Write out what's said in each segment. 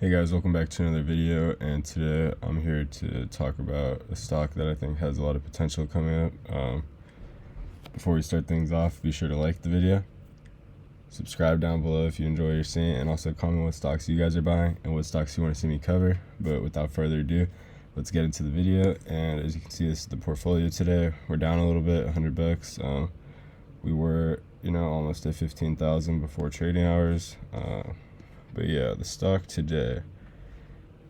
Hey guys, welcome back to another video, and today I'm here to talk about a stock that I think has a lot of potential coming up. Before we start things off, be sure to like the video, subscribe down below if you enjoy what you're seeing, and also comment what stocks you guys are buying and what stocks you want to see me cover. But without further ado, let's get into the video. And as you can see, this is the portfolio today. We're down a little bit, $100. We were, almost at 15,000 before trading hours. But yeah, the stock today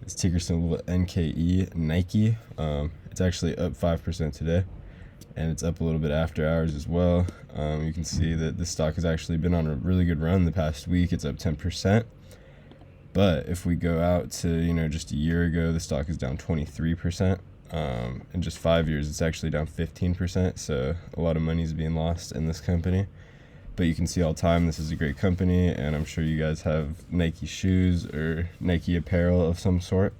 is ticker symbol NKE, Nike. It's actually up 5% today, and it's up a little bit after hours as well. You can see that the stock has actually been on a really good run the past week. It's up 10%. But if we go out to, just a year ago, the stock is down 23%. In just 5 years, it's actually down 15%. So a lot of money is being lost in this company. But you can see all time, this is a great company, and I'm sure you guys have Nike shoes or Nike apparel of some sort.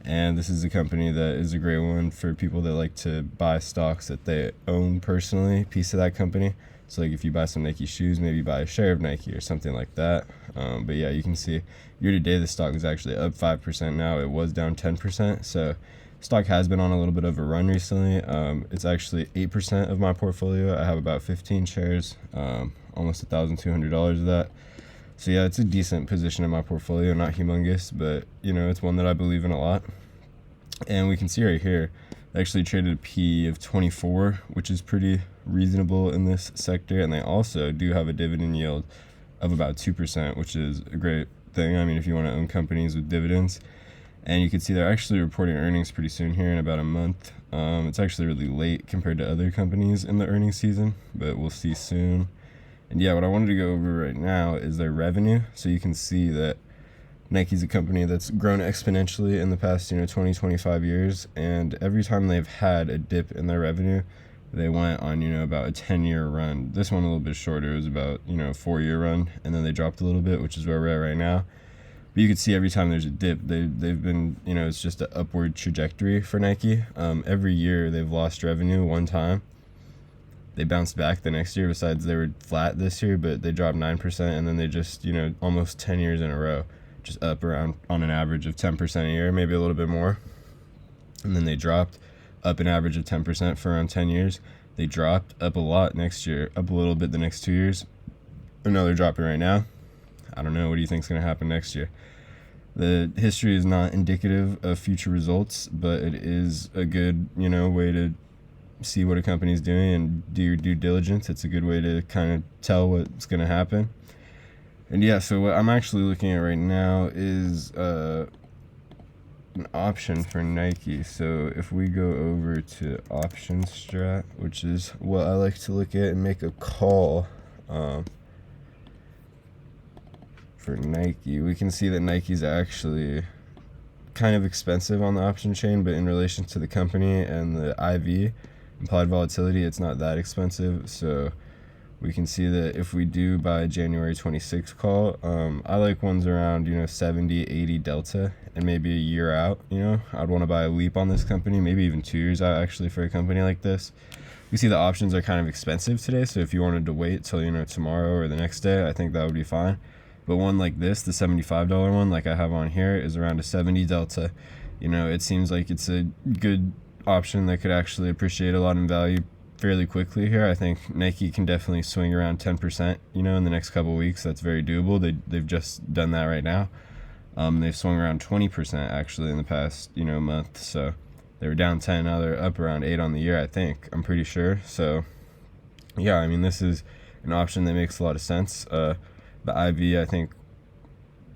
And this is a company that is a great one for people that like to buy stocks that they own personally, piece of that company. So like if you buy some Nike shoes, maybe buy a share of Nike or something like that. But yeah, you can see year to date, the stock is actually up 5% now. It was down 10%. So stock has been on a little bit of a run recently. It's actually 8% of my portfolio. I have about 15 shares, almost $1,200 of that. So yeah, it's a decent position in my portfolio, not humongous, but it's one that I believe in a lot. And we can see right here, they actually traded a P of 24, which is pretty reasonable in this sector. And they also do have a dividend yield of about 2%, which is a great thing. I mean, if you want to own companies with dividends. And you can see they're actually reporting earnings pretty soon here in about a month. It's actually really late compared to other companies in the earnings season, but we'll see soon. And yeah, what I wanted to go over right now is their revenue. So you can see that Nike's a company that's grown exponentially in the past, 20, 25 years. And every time they've had a dip in their revenue, they went on, about a 10-year run. This one a little bit shorter. It was about, a 4-year run. And then they dropped a little bit, which is where we're at right now. But you can see every time there's a dip, they've been, it's just an upward trajectory for Nike. Every year they've lost revenue one time. They bounced back the next year. Besides, they were flat this year, but they dropped 9%, and then they just, almost 10 years in a row, just up around on an average of 10% a year, maybe a little bit more. And then they dropped up an average of 10% for around 10 years. They dropped up a lot next year, up a little bit the next 2 years. And now they're dropping right now. I don't know. What do you think is going to happen next year? The history is not indicative of future results, but it is a good, way to see what a company is doing and do your due diligence. It's a good way to kind of tell what's going to happen. And yeah, so what I'm actually looking at right now is an option for Nike. So if we go over to option strat, which is what I like to look at and make a call for Nike, we can see that Nike's actually kind of expensive on the option chain, but in relation to the company and the IV, implied volatility, it's not that expensive. So we can see that if we do buy a January 26th call, I like ones around 70, 80 delta, and maybe a year out. I'd want to buy a leap on this company, maybe even 2 years out actually for a company like this. We see the options are kind of expensive today, so if you wanted to wait till tomorrow or the next day, I think that would be fine. But one like this, the $75 one like I have on here, is around a 70 delta. It seems like it's a good option that could actually appreciate a lot in value fairly quickly here. I think Nike can definitely swing around 10%, in the next couple of weeks. That's very doable. They've just done that right now. They've swung around 20% actually in the past, month. So they were down 10, now they're up around 8 on the year, I think. I'm pretty sure. So yeah, I mean, this is an option that makes a lot of sense. The IV, I think,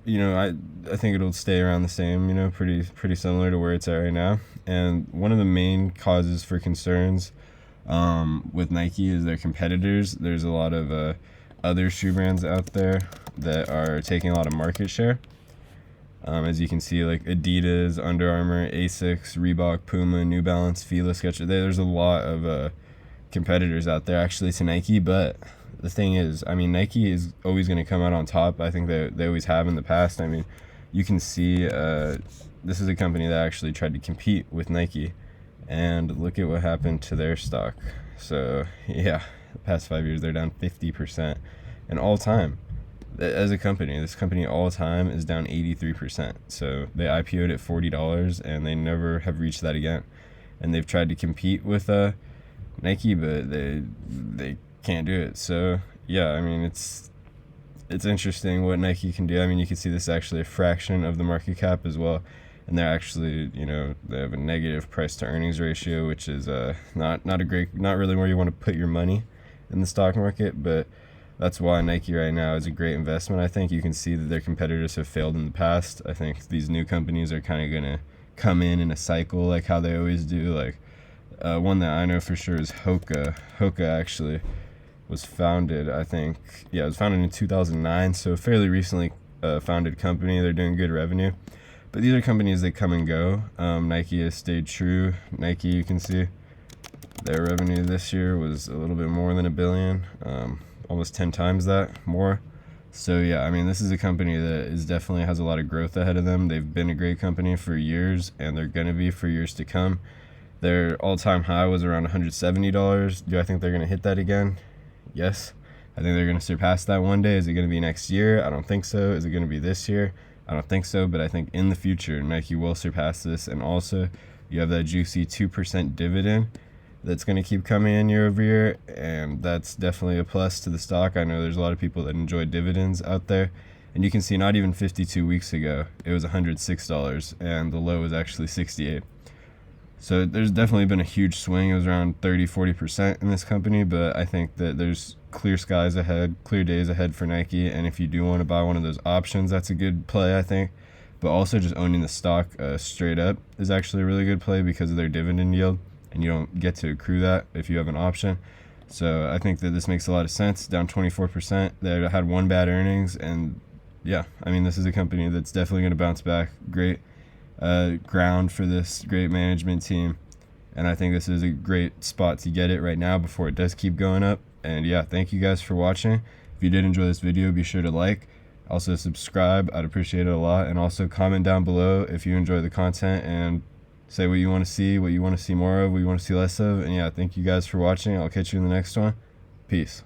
I think it'll stay around the same, pretty similar to where it's at right now. And one of the main causes for concerns with Nike is their competitors. There's a lot of other shoe brands out there that are taking a lot of market share. As you can see, like Adidas, Under Armour, Asics, Reebok, Puma, New Balance, Fila, Skechers. There's a lot of competitors out there actually to Nike, but the thing is, I mean, Nike is always going to come out on top. I think they always have in the past. I mean, you can see this is a company that actually tried to compete with Nike, and look at what happened to their stock. So yeah, the past 5 years they're down 50%, and all time as a company, this company all time is down 83%. So they IPO'd at $40 and they never have reached that again. And they've tried to compete with Nike, but they can't do it. So yeah, I mean, it's interesting what Nike can do. I mean, you can see this is actually a fraction of the market cap as well, and they're actually, they have a negative price to earnings ratio, which is not really where you want to put your money in the stock market. But that's why Nike right now is a great investment. I think you can see that their competitors have failed in the past. I think these new companies are kind of gonna come in a cycle, like how they always do. Like one that I know for sure is Hoka. Hoka actually was founded, it was founded in 2009, so a fairly recently founded company. They're doing good revenue, but these are companies that come and go. Nike has stayed true. Nike, you can see their revenue this year was a little bit more than $1 billion, almost 10 times that more. So yeah, I mean, this is a company that is definitely has a lot of growth ahead of them. They've been a great company for years, and they're going to be for years to come. Their all-time high was around $170. Do I think they're going to hit that again? Yes. I think they're going to surpass that one day. Is it going to be next year? I don't think so. Is it going to be this year? I don't think so, but I think in the future, Nike will surpass this. And also, you have that juicy 2% dividend that's going to keep coming in year over year, and that's definitely a plus to the stock. I know there's a lot of people that enjoy dividends out there, and you can see not even 52 weeks ago, it was $106, and the low was actually 68. So there's definitely been a huge swing. It was around 30-40% in this company, but I think that there's clear skies ahead, clear days ahead for Nike. And if you do want to buy one of those options, that's a good play, I think. But also just owning the stock straight up is actually a really good play because of their dividend yield, and you don't get to accrue that if you have an option. So I think that this makes a lot of sense. Down 24%. They had one bad earnings, and yeah, I mean, this is a company that's definitely going to bounce back. Great ground for this great management team, and I think this is a great spot to get it right now before it does keep going up. And yeah, thank you guys for watching. If you did enjoy this video, be sure to like, also subscribe. I'd appreciate it a lot, and also comment down below if you enjoy the content and say what you want to see, what you want to see more of, what you want to see less of. And yeah, thank you guys for watching. I'll catch you in the next one. Peace.